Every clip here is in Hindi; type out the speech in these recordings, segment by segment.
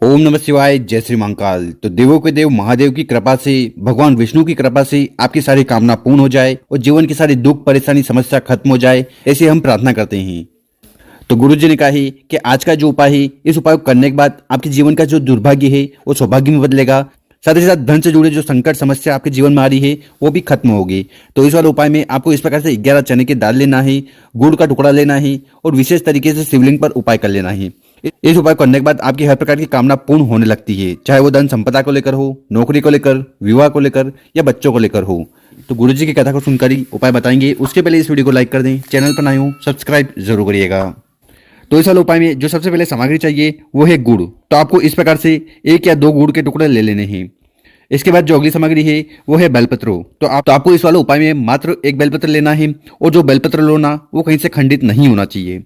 ओम नमः शिवाय। जय श्री महाकाल। तो देवों के देव महादेव की कृपा से, भगवान विष्णु की कृपा से आपकी सारी कामना पूर्ण हो जाए और जीवन की सारी दुख परेशानी समस्या खत्म हो जाए, ऐसे हम प्रार्थना करते हैं। तो गुरु जी ने कहा है कि आज का जो उपाय है, इस उपाय को करने के बाद आपके जीवन का जो दुर्भाग्य है वो सौभाग्य में बदलेगा। साथ ही साथ धन से जुड़े जो संकट समस्या आपके जीवन में आ रही है वो भी खत्म होगी। तो इस वाले उपाय में आपको इस प्रकार से 11 चने की दाल लेना है, गुड़ का टुकड़ा लेना है और विशेष तरीके से शिवलिंग पर उपाय कर लेना है। इस उपाय करने के बाद आपकी हर प्रकार की कामना पूर्ण होने लगती है, चाहे वो धन संपदा को लेकर हो, नौकरी को लेकर, विवाह को लेकर या बच्चों को लेकर हो। तो गुरु जी की कथा को सुनकर ही उपाय बताएंगे। उसके पहले इस वीडियो को लाइक कर दें, चैनल पर नए हो सब्सक्राइब जरूर करिएगा। तो इस वाले उपाय में जो सबसे पहले सामग्री चाहिए वो है गुड़। तो आपको इस प्रकार से 1 या 2 गुड़ के टुकड़े ले लेने हैं। इसके बाद जो अगली सामग्री है वो है बेलपत्र। तो आपको इस वाले उपाय में मात्र 1 बेलपत्र लेना है और जो बेलपत्र लो ना वो कहीं से खंडित नहीं होना चाहिए।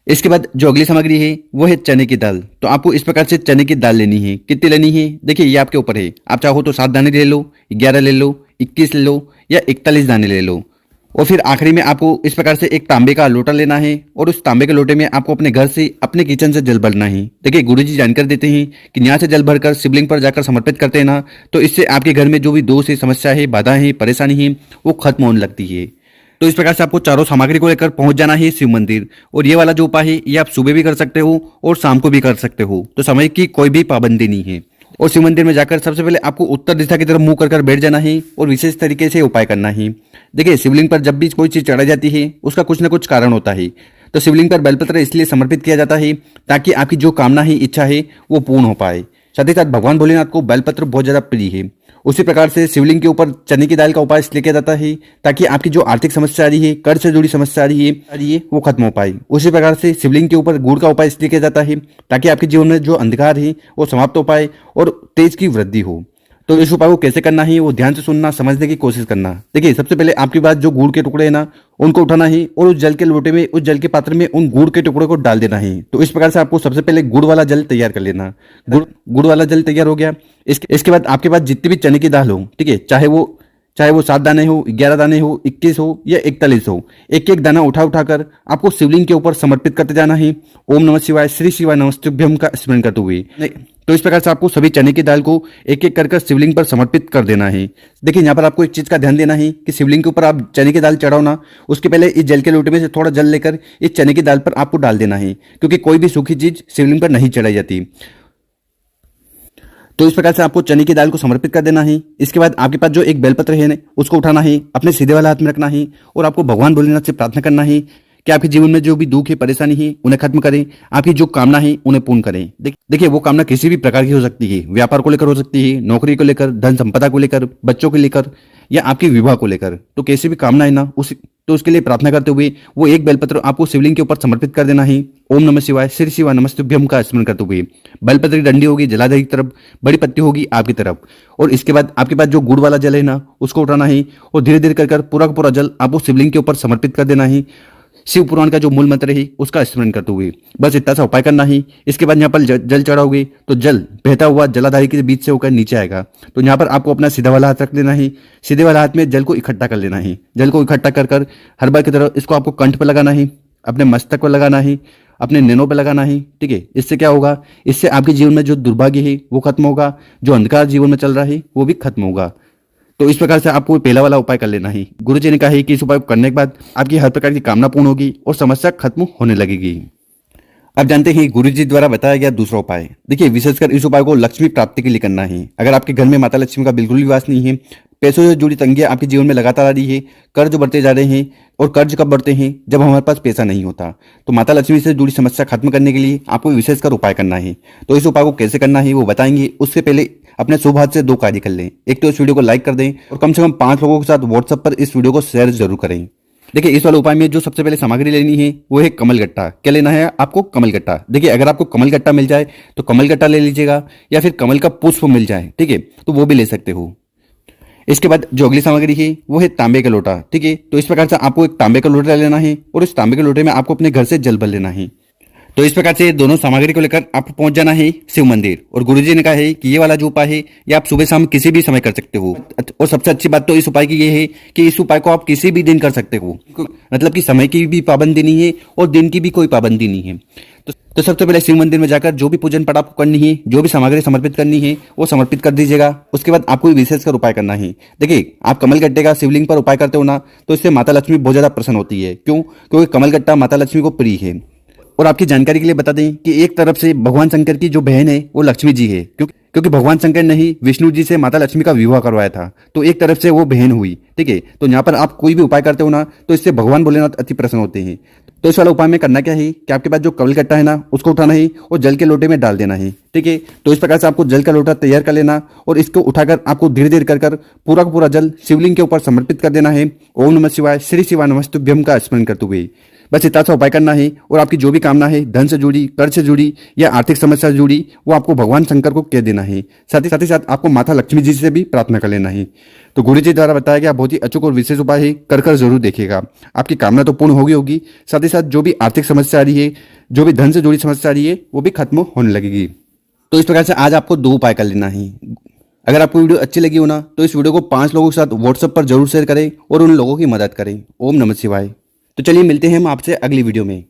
इसके बाद जो अगली सामग्री है वो है चने की दाल। तो आपको इस प्रकार से चने की दाल लेनी है। कितनी लेनी है देखिए ये आपके ऊपर है। आप चाहो तो 7 दाने ले लो, 11 ले लो, 21 ले लो या 41 दाने ले लो। और फिर आखिरी में आपको इस प्रकार से एक तांबे का लोटा लेना है और उस तांबे के लोटे में आपको अपने घर से, अपने किचन से जल भरना है। देखिए गुरुजी जानकारी देते हैं कि यहाँ से जल भरकर शिवलिंग पर जाकर समर्पित करते हैं ना, तो इससे आपके घर में जो भी दोष है, समस्या है, बाधा है, परेशानी है वो खत्म होने लगती है। तो इस प्रकार से आपको चारों सामग्री को लेकर पहुंच जाना है शिव मंदिर। और ये वाला जो उपाय है ये आप सुबह भी कर सकते हो और शाम को भी कर सकते हो, तो समय की कोई भी पाबंदी नहीं है। और शिव मंदिर में जाकर सबसे पहले आपको उत्तर दिशा की तरफ मुंह कर बैठ जाना है और विशेष तरीके से उपाय करना है। देखिए शिवलिंग पर जब भी कोई चीज चढ़ाई जाती है उसका कुछ ना कुछ कारण होता है। तो शिवलिंग पर बेलपत्र इसलिए समर्पित किया जाता है ताकि आपकी जो कामना है, इच्छा है वो पूर्ण हो पाए। साथ ही साथ भगवान भोलेनाथ को बेलपत्र बहुत ज्यादा प्रिय है। उसी प्रकार से शिवलिंग के ऊपर चने की दाल का उपाय इसलिए किया जाता है ताकि आपकी जो आर्थिक समस्या आ रही है, कर्ज से जुड़ी समस्या आ रही है वो खत्म हो पाए। उसी प्रकार से शिवलिंग के ऊपर गुड़ का उपाय इसलिए किया जाता है ताकि आपके जीवन में जो अंधकार है वो समाप्त हो पाए और तेज की वृद्धि हो। तो इस उपाय को कैसे करना है वो ध्यान से सुनना, समझने की कोशिश करना। देखिए सबसे पहले आपके पास जो गुड़ के टुकड़े हैं ना उनको उठाना है और उस जल के लोटे में, उस जल के पात्र में उन गुड़ के टुकड़े को डाल देना है। तो इस प्रकार से आपको सबसे पहले गुड़ वाला जल तैयार कर लेना। गुड़ वाला जल तैयार हो गया। इसके बाद आपके पास जितनी भी चने की दाल हो, ठीक है, चाहे वो 7 दाने हो, 11 दाने हो, 21 हो या 41 हो, एक एक दाना उठा उठाकर आपको शिवलिंग के ऊपर समर्पित करते जाना है। ओम नमः शिवाय, श्री शिवाय नमस्तुभ्यम का स्मरण करते हुए। तो इस प्रकार से आपको सभी चने की दाल को एक एक कर शिवलिंग पर समर्पित कर देना है। देखिए यहाँ पर आपको एक चीज का ध्यान देना है कि शिवलिंग के ऊपर आप चने की दाल चढ़ाओ ना, उसके पहले इस जल के लोटे में से थोड़ा जल लेकर इस चने की दाल पर आपको डाल देना है, क्योंकि कोई भी सूखी चीज शिवलिंग पर नहीं चढ़ाई जाती। तो इस प्रकार से आपको चने की दाल को समर्पित कर देना है। इसके बाद आपके पास जो एक बेलपत्र है उसको उठाना है, अपने सीधे वाले हाथ में रखना है और आपको भगवान भोलेनाथ से प्रार्थना करना है कि आपके जीवन में जो भी दुख है, परेशानी है उन्हें खत्म करें, आपकी जो कामना है उन्हें पूर्ण करें। देखिए वो कामना किसी भी प्रकार की हो सकती है, व्यापार को लेकर हो सकती है, नौकरी को लेकर, धन संपदा को लेकर, बच्चों को लेकर या आपके विवाह को लेकर। तो कैसी भी कामना है ना तो उसके लिए प्रार्थना करते हुए वो एक बेलपत्र आपको शिवलिंग के ऊपर समर्पित कर देना है। ओम नमः शिवाय, श्री शिवाय नमस्तुभ्यम का स्मरण करते हुए। बेलपत्र की डंडी होगी जलाधार की तरफ, बड़ी पत्ती होगी आपकी तरफ। और इसके बाद आपके पास जो गुड़ वाला जल है ना उसको उठाना है और धीरे धीरे कर पूरा का पूरा जल आपको शिवलिंग के ऊपर समर्पित कर देना है। शिव पुराण का जो मूल मंत्र है उसका स्मरण करते हुए बस इतना सा उपाय करना है। इसके बाद यहाँ पर जल चढ़ाओगे तो जल बहता हुआ जलाधारी के बीच से होकर नीचे आएगा। तो यहाँ पर आपको अपना सीधा वाला हाथ रख देना है, सीधे वाला हाथ में जल को इकट्ठा कर लेना है। जल को इकट्ठा कर हर बार की तरह इसको आपको कंठ पर लगाना है, अपने मस्तक पर लगाना है, अपने नैनों पर लगाना है। ठीक है, इससे क्या होगा, इससे आपके जीवन में जो दुर्भाग्य है वो खत्म होगा, जो अंधकार जीवन में चल रहा है वो भी खत्म होगा। तो इस प्रकार से आपको पहला वाला उपाय कर लेना है। गुरुजी ने कहा है कि इस उपाय को करने के बाद आपकी हर प्रकार की कामना पूर्ण होगी और समस्या खत्म होने लगेगी। अब जानते हैं गुरुजी द्वारा बताया गया दूसरा उपाय। देखिए विशेषकर इस उपाय को लक्ष्मी प्राप्ति के लिए करना है। अगर आपके घर में माता लक्ष्मी का बिल्कुल भी वास नहीं है, पैसों से जुड़ी तंगियां आपके जीवन में लगातार आ रही है, कर्ज बढ़ते जा रहे हैं, और कर्ज कब बढ़ते हैं, जब हमारे पास पैसा नहीं होता। तो माता लक्ष्मी से जुड़ी समस्या खत्म करने के लिए आपको विशेषकर उपाय करना है। तो इस उपाय को कैसे करना है वो बताएंगे। उससे पहले अपने शुभ हाथ से 2 कार्य कर लें। एक तो इस वीडियो को लाइक कर दें और कम से कम 5 लोगों के साथ व्हाट्सएप पर इस वीडियो को शेयर जरूर करें। देखिए इस वाले उपाय में जो सबसे पहले सामग्री लेनी है वो है कमल गट्टा। क्या लेना है आपको? कमल गट्टा। देखिए अगर आपको कमल गट्टा मिल जाए तो कमल गट्टा ले लीजिएगा, या फिर कमल का पुष्प मिल जाए, ठीक है, तो वो भी ले सकते हो। इसके बाद जो अगली सामग्री है वो है तांबे का लोटा। ठीक है, तो इस प्रकार से आपको एक तांबे का लोटा लेना है और इस तांबे के लोटे में आपको अपने घर से जल भर लेना है। तो इस प्रकार से दोनों सामग्री को लेकर आपको पहुंच जाना है शिव मंदिर। और गुरुजी ने कहा है कि ये वाला जो उपाय है ये आप सुबह शाम किसी भी समय कर सकते हो। और सबसे अच्छी बात तो इस उपाय की ये है कि इस उपाय को आप किसी भी दिन कर सकते हो, मतलब कि समय की भी पाबंदी नहीं है और दिन की भी कोई पाबंदी नहीं है। तो सबसे पहले शिव मंदिर में जाकर जो भी पूजन पाठ आपको करनी है, जो भी सामग्री समर्पित करनी है वो समर्पित कर दीजिएगा। उसके बाद आपको विशेष कर उपाय करना है। देखिए, आप कमलगट्टे का शिवलिंग पर उपाय करते हो ना, तो इससे माता लक्ष्मी बहुत ज्यादा प्रसन्न होती है। क्यों? क्योंकि कमलगट्टा माता लक्ष्मी को प्रिय है। और आपकी जानकारी के लिए बता दें कि एक तरफ से भगवान शंकर की जो बहन है वो लक्ष्मी जी है, क्योंकि भगवान शंकर ने ही विष्णु जी से माता लक्ष्मी का विवाह करवाया था, तो एक तरफ से वो बहन हुई। ठीक है, तो यहाँ पर आप कोई भी उपाय करते हो ना, तो इससे भगवान भोलेनाथ अति प्रसन्न होते हैं। तो इस वाला उपाय में करना क्या है कि आपके पास जो कमलगट्टा है ना उसको उठाना है और जल के लोटे में डाल देना है। ठीक है, तो इस प्रकार से आपको जल का लोटा तैयार कर लेना और इसको उठाकर आपको धीरे धीरे कर पूरा का पूरा जल शिवलिंग के ऊपर समर्पित कर देना है। ओम नमः शिवाय, श्री शिवाय नमस्तुभ्यम का स्मरण करते हुए बस इतना सा उपाय करना है। और आपकी जो भी कामना है, धन से जुड़ी, कर्ज से जुड़ी या आर्थिक समस्या से जुड़ी, वो आपको भगवान शंकर को कह देना है। साथ ही साथ आपको माता लक्ष्मी जी से भी प्रार्थना कर लेना है। तो गुरु जी द्वारा बताया गया बहुत ही अचूक और विशेष उपाय है, कर जरूर देखिएगा। आपकी कामना तो पूर्ण होगी। साथ ही साथ जो भी आर्थिक समस्या आ रही है, जो भी धन से जुड़ी समस्या आ रही है, वो भी खत्म होने लगेगी। तो इस प्रकार से आज आपको 2 उपाय कर लेना है। अगर आपको वीडियो अच्छी लगी हो ना, तो इस वीडियो को 5 लोगों के साथ व्हाट्सएप पर जरूर शेयर करें और उन लोगों की मदद करें। ओम नमः शिवाय। तो चलिए मिलते हैं हम आपसे अगली वीडियो में।